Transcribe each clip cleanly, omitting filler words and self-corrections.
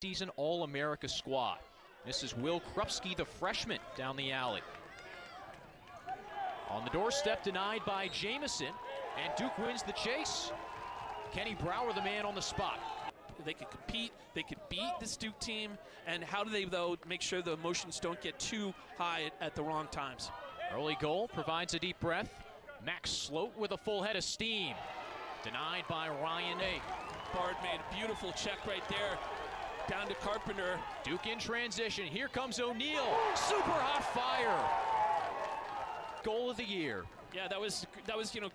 Season All-America squad. This is Will Krupski, the freshman, down the alley. On the doorstep, denied by Jamison, and Duke wins the chase. Kenny Brower, the man on the spot. They could compete, they could beat this Duke team, and how do they, though, make sure the emotions don't get too high at the wrong times? Early goal provides a deep breath. Max Sloat with a full head of steam. Denied by Ryan A. Bard made a beautiful check right there. Down to Carpenter. Duke in transition. Here comes O'Neal. Super hot fire. Goal of the year. Yeah, that was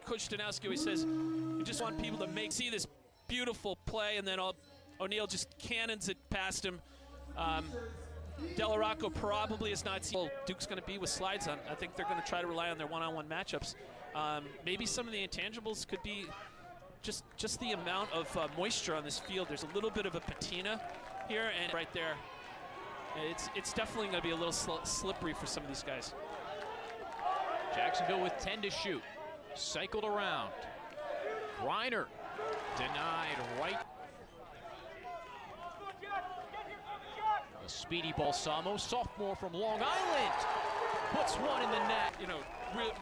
Coach Stanowski. He says you just want people to see this beautiful play, and then O'Neal just cannons it past him. Delarocco probably is not seen. Duke's going to be with slides on. I think they're going to try to rely on their one-on-one matchups. Maybe some of the intangibles could be just the amount of moisture on this field. There's a little bit of a patina here, and right there, it's definitely going to be a little slippery for some of these guys. Jacksonville with 10 to shoot. Cycled around. Griner denied right. A speedy Balsamo, sophomore from Long Island, puts one in the net. You know,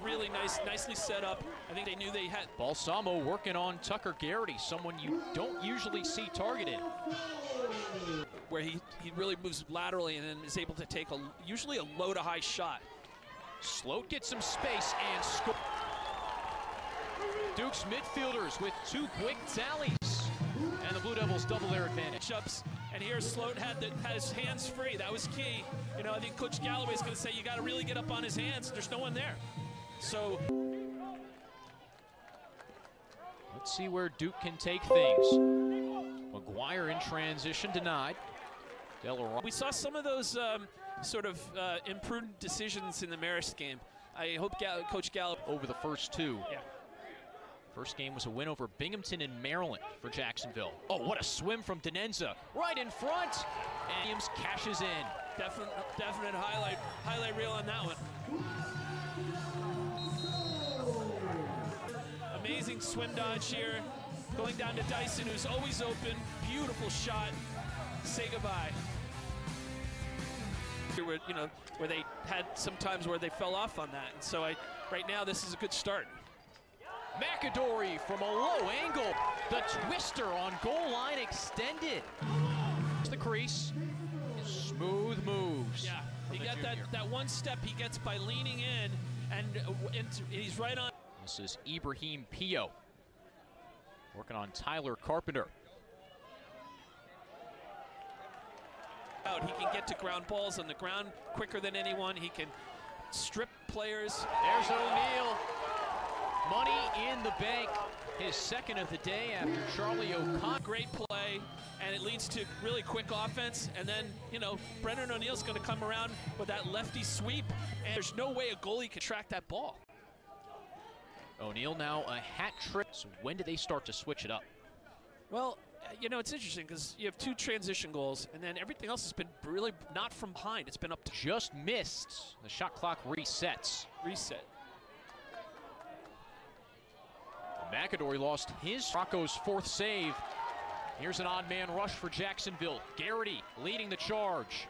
really nicely set up. I think they knew they had. Balsamo working on Tucker Garrity, someone you don't usually see targeted. Where he really moves laterally and then is able to take usually a low to high shot. Sloat gets some space and score. Duke's midfielders with two quick tallies. And the Blue Devils double their advantage. And here Sloat had his hands free. That was key. You know, I think Coach Galloway's going to say you got to really get up on his hands. There's no one there. So let's see where Duke can take things. McGuire in transition, denied. We saw some of those sort of imprudent decisions in the Marist game. I hope Coach Galloway over the first two. Yeah. First game was a win over Binghamton in Maryland for Jacksonville. Oh, what a swim from Denenza, right in front. And Williams cashes in. Definite highlight reel on that one. Amazing swim dodge here. Going down to Dyson, who's always open. Beautiful shot. Say goodbye. Where they had some times where they fell off on that. And so right now this is a good start. McAdory from a low angle. The twister on goal line extended. The crease. Smooth moves. Yeah, he got that one step he gets by leaning in, and he's right on. This is Ibrahim Pio working on Tyler Carpenter. He can get to ground balls on the ground quicker than anyone. He can strip players. There's O'Neal. Money in the bank. His second of the day after Charlie O'Connor. Great play, and it leads to really quick offense. And then, Brendan O'Neal's going to come around with that lefty sweep, and there's no way a goalie can track that ball. O'Neal now a hat trick. So when do they start to switch it up? Well, it's interesting because you have two transition goals, and then everything else has been really not from behind. It's been up to just missed. The shot clock resets. Reset. McAdory lost his Rocco's fourth save. Here's an odd man rush for Jacksonville. Garrity leading the charge.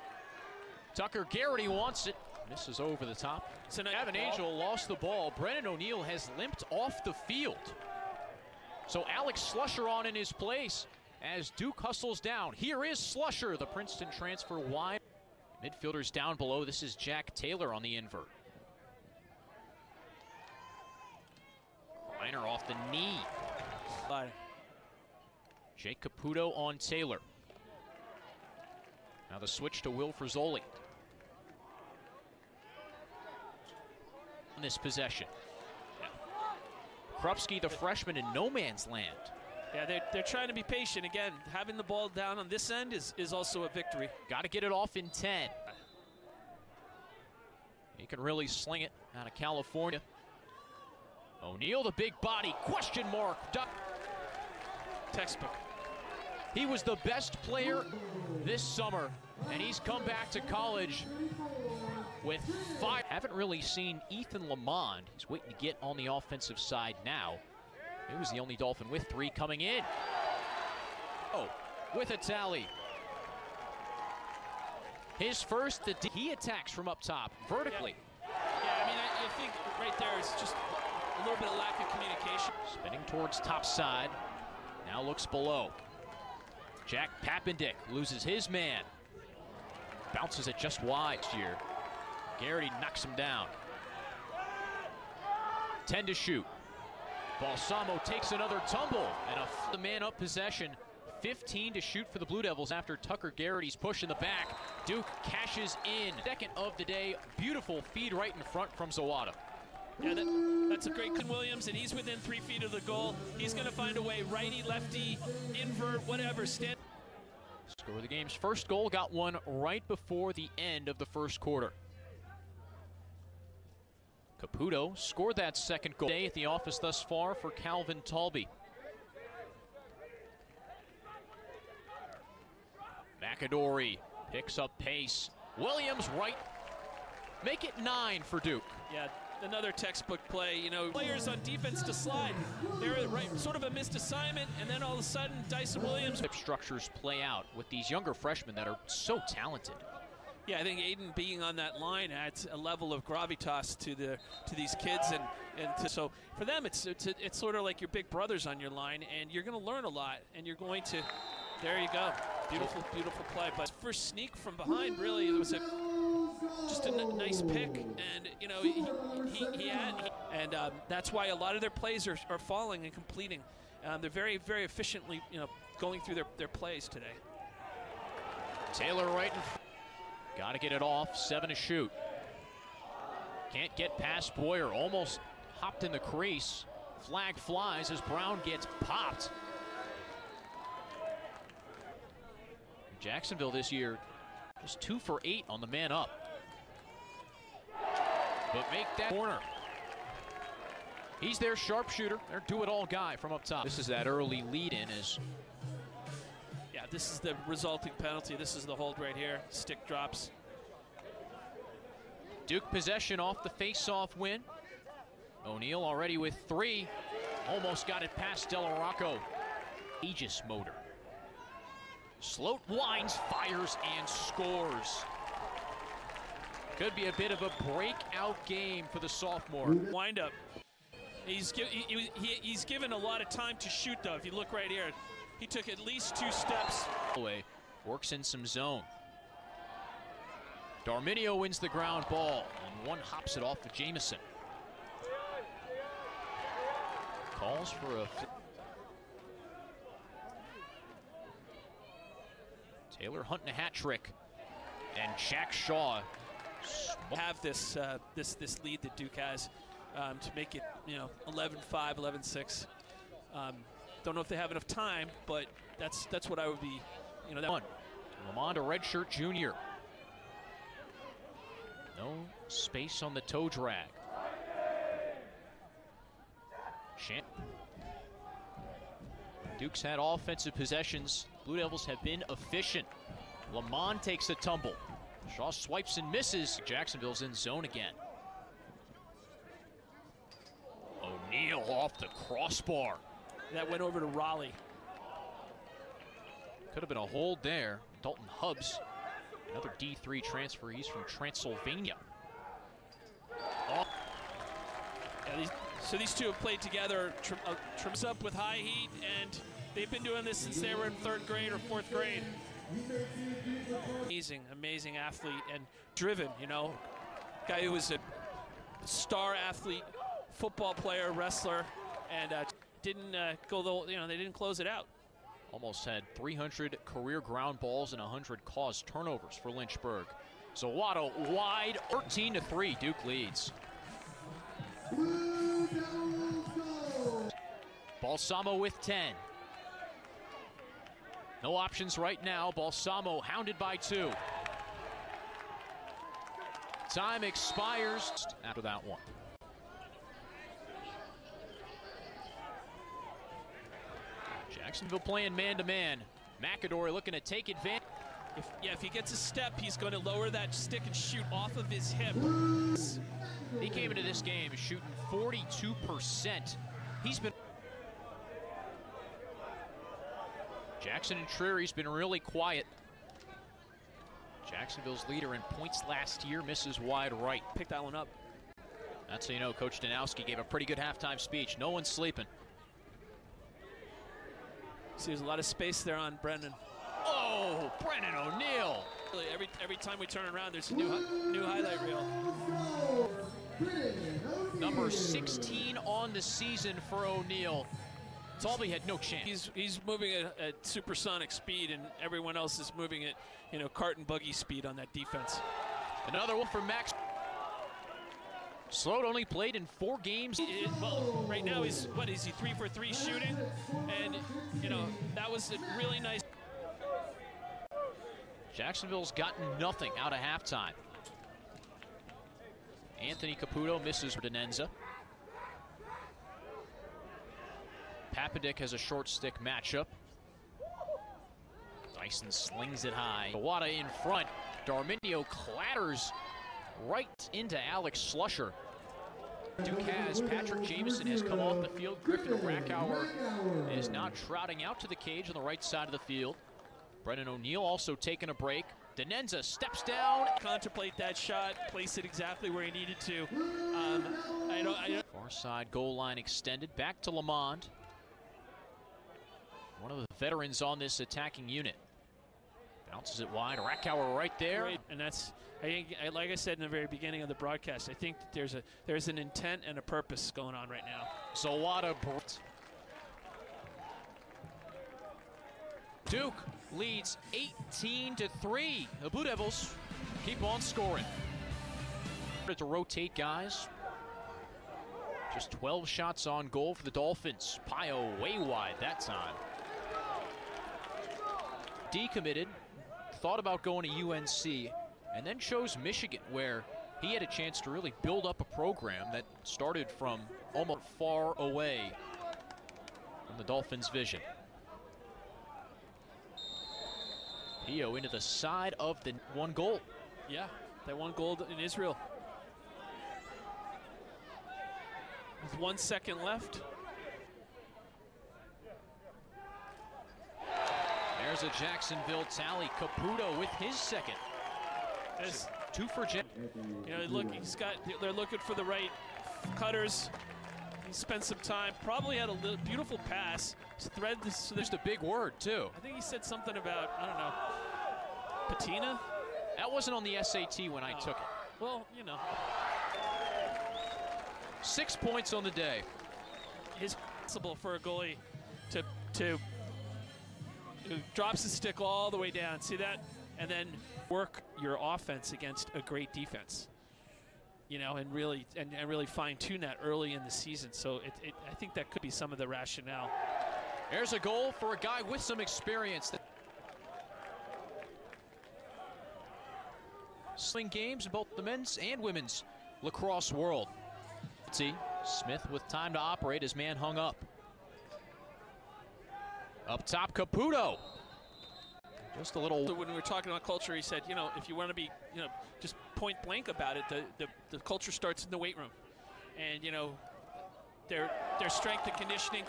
Tucker Garrity wants it. Misses over the top. So Evan Angel lost the ball. Brennan O'Neal has limped off the field. So Alex Slusher on in his place as Duke hustles down. Here is Slusher, the Princeton transfer wide. Midfielders down below. This is Jack Taylor on the invert. Griner off the knee. Jake Caputo on Taylor. Now the switch to Will Frizzoli. On this possession. Yeah. Krupski, the freshman, in no man's land. Yeah, they're trying to be patient. Again, having the ball down on this end is also a victory. Got to get it off in 10. He can really sling it out of California. O'Neal, the big body, question mark. Textbook. He was the best player this summer, and he's come back to college with 5. Haven't really seen Ethan Lamond. He's waiting to get on the offensive side now. He was the only Dolphin with 3 coming in. Oh, with a tally. His first, he attacks from up top, vertically. Yeah, I mean, I think right there is just a little bit of lack of communication. Spinning towards top side, now looks below. Jack Papendick loses his man. Bounces it just wide here. Garrity knocks him down. 10 to shoot. Balsamo takes another tumble and the man-up possession. 15 to shoot for the Blue Devils after Tucker Garrity's push in the back. Duke cashes in. Second of the day. Beautiful feed right in front from Zawada. Yeah, that's a great Williams, and he's within 3 feet of the goal. He's going to find a way, righty, lefty, invert, whatever. Score the game's first goal, got one right before the end of the first quarter. Caputo scored that second goal at the office thus far for Calvin Talby. McAdory picks up pace. Williams right. Make it 9 for Duke. Yeah, another textbook play. You know, players on defense to slide. They're right, sort of a missed assignment, and then all of a sudden, Dyson Williams. Structures play out with these younger freshmen that are so talented. Yeah, I think Aiden being on that line adds a level of gravitas to these kids, so for them it's sort of like your big brothers on your line, and you're going to learn a lot, and you're going to. There you go, beautiful play. But first sneak from behind, really, it was just a nice pick, and you know that's why a lot of their plays are falling and completing. They're very efficiently going through their plays today. Taylor right in front. Got to get it off, 7 to shoot. Can't get past Boyer, almost hopped in the crease. Flag flies as Brown gets popped. Jacksonville this year, just 2 for 8 on the man up. But make that corner. He's their sharpshooter, their do-it-all guy from up top. This is that early lead-in as this is the resulting penalty. This is the hold right here. Stick drops. Duke possession off the face-off win. O'Neal already with 3. Almost got it past Delarocco. Aegis motor. Sloat winds, fires, and scores. Could be a bit of a breakout game for the sophomore. Wind up. He's given a lot of time to shoot, though. If you look right here, he took at least 2 steps. Works in some zone. Darminio wins the ground ball, and one hops it off of Jamison. Calls for a... Taylor hunting a hat trick, and Jack Shaw have this lead that Duke has to make it 11-5, 11-6. Don't know if they have enough time, but that's what I would be, that one. Lamond, a redshirt junior. No space on the toe drag. Duke's had offensive possessions. Blue Devils have been efficient. Lamond takes a tumble. Shaw swipes and misses. Jacksonville's in zone again. O'Neal off the crossbar. That went over to Raleigh. Could have been a hold there. Dalton Hubbs, another D3 transfer. He's from Transylvania. Oh. Yeah, so these two have played together, trims up with high heat, and they've been doing this since they were in 3rd grade or 4th grade. Amazing athlete and driven, Guy who was a star athlete, football player, wrestler, and didn't go they didn't close it out. Almost had 300 career ground balls and 100 caused turnovers for Lynchburg. Zawada wide, 13-3, Duke leads. Balsamo with 10. No options right now. Balsamo hounded by 2. Time expires after that one. Jacksonville playing man-to-man. McAdory looking to take advantage. If he gets a step, he's going to lower that stick and shoot off of his hip. He came into this game shooting 42%. He's been... Jackson and Trier's been really quiet. Jacksonville's leader in points last year misses wide right. Pick that one up. That's how you know Coach Danowski gave a pretty good halftime speech. No one's sleeping. See, there's a lot of space there on Brennan. Oh, Brennan O'Neill. Every time we turn around, there's a new highlight reel. Number 16 on the season for O'Neill. Talby had no chance. He's moving at supersonic speed, and everyone else is moving at, cart and buggy speed on that defense. Another one for Max. Sloat only played in 4 games. Well, right now he's 3 for 3 shooting, and that was a really nice. Jacksonville's gotten nothing out of halftime. Anthony Caputo misses Denenza. Papadic has a short stick matchup. Dyson slings it high. Kawada in front. Darminio clatters right into Alex Slusher. Ducas, Patrick Jameson has come off the field. Griffin Rackauer is now trotting out to the cage on the right side of the field. Brennan O'Neill also taking a break. Denenza steps down. Contemplate that shot, place it exactly where he needed to. Far side goal line extended. Back to Lamond. One of the veterans on this attacking unit. Bounces it wide. Rackauer right there. Right. And that's, like I said in the very beginning of the broadcast, I think that there's an intent and a purpose going on right now. Zawada. Duke leads 18-3. The Blue Devils keep on scoring. To rotate guys. Just 12 shots on goal for the Dolphins. Pio way wide that time. Decommitted, thought about going to UNC, and then chose Michigan, where he had a chance to really build up a program that started from almost far away from the Dolphins' vision. Pio into the side of the 1 goal. Yeah, that 1 goal in Israel. With 1 second left. There's a Jacksonville tally. Caputo with his second. That's 2 for Jack. Look, they're looking for the right cutters. He spent some time, probably had a beautiful pass. Thread this. There's a big word, too. I think he said something about, I don't know, patina? That wasn't on the SAT when I took it. Well, 6 points on the day. It's possible for a goalie to who drops the stick all the way down. See that? And then work your offense against a great defense. And really fine-tune that early in the season. So I think that could be some of the rationale. There's a goal for a guy with some experience. Sling games in both the men's and women's lacrosse world. See, Smith with time to operate, his man hung up. Up top, Caputo. Just a little. So when we were talking about culture, he said, if you want to be, just point blank about it, the culture starts in the weight room. And, their strength and conditioning.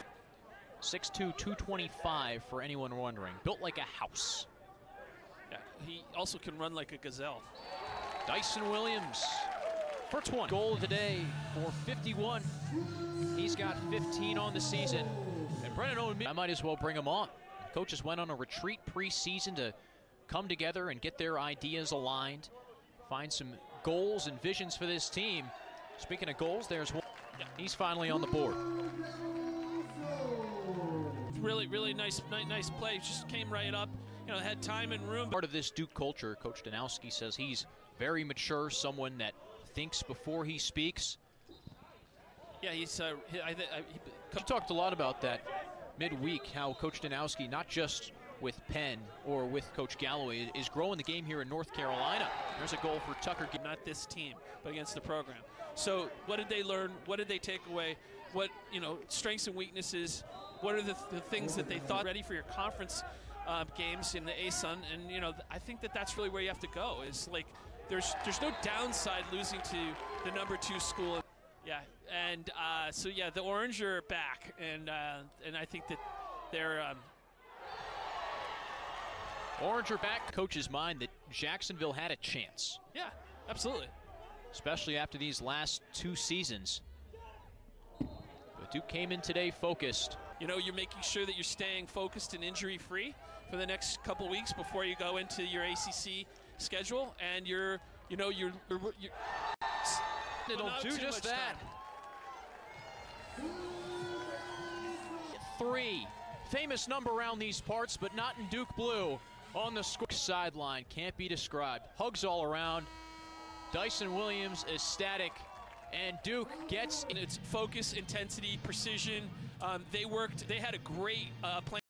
6'2", 225 for anyone wondering. Built like a house. Yeah, he also can run like a gazelle. Dyson Williams for 20. Goal today for 51. He's got 15 on the season. And Brennan O'Neill, I might as well bring him on. Coaches went on a retreat pre-season to come together and get their ideas aligned, find some goals and visions for this team. Speaking of goals, there's one. He's finally on the board. Really nice play. Just came right up. Had time and room. Part of this Duke culture, Coach Danowski says he's very mature, someone that thinks before he speaks. Yeah, he's. He talked a lot about that midweek, how Coach Danowski, not just with Penn or with Coach Galloway, is growing the game here in North Carolina. There's a goal for Tucker. Not this team, but against the program. So what did they learn? What did they take away? What, strengths and weaknesses? What are the things that they thought ready for your conference games in the ASUN? And, I think that's really where you have to go. Is like there's no downside losing to the #2 school. Yeah, and the Orange are back, and I think that they're Orange are back. Coach's mind that Jacksonville had a chance. Yeah, absolutely. Especially after these last 2 seasons. But Duke came in today focused. You know, you're making sure that you're staying focused and injury-free for the next couple weeks before you go into your ACC schedule, and you're it'll do just that. 3. Famous number around these parts, but not in Duke blue. On the sideline, can't be described. Hugs all around. Dyson Williams ecstatic, and Duke gets its focus, intensity, precision. They had a great plan.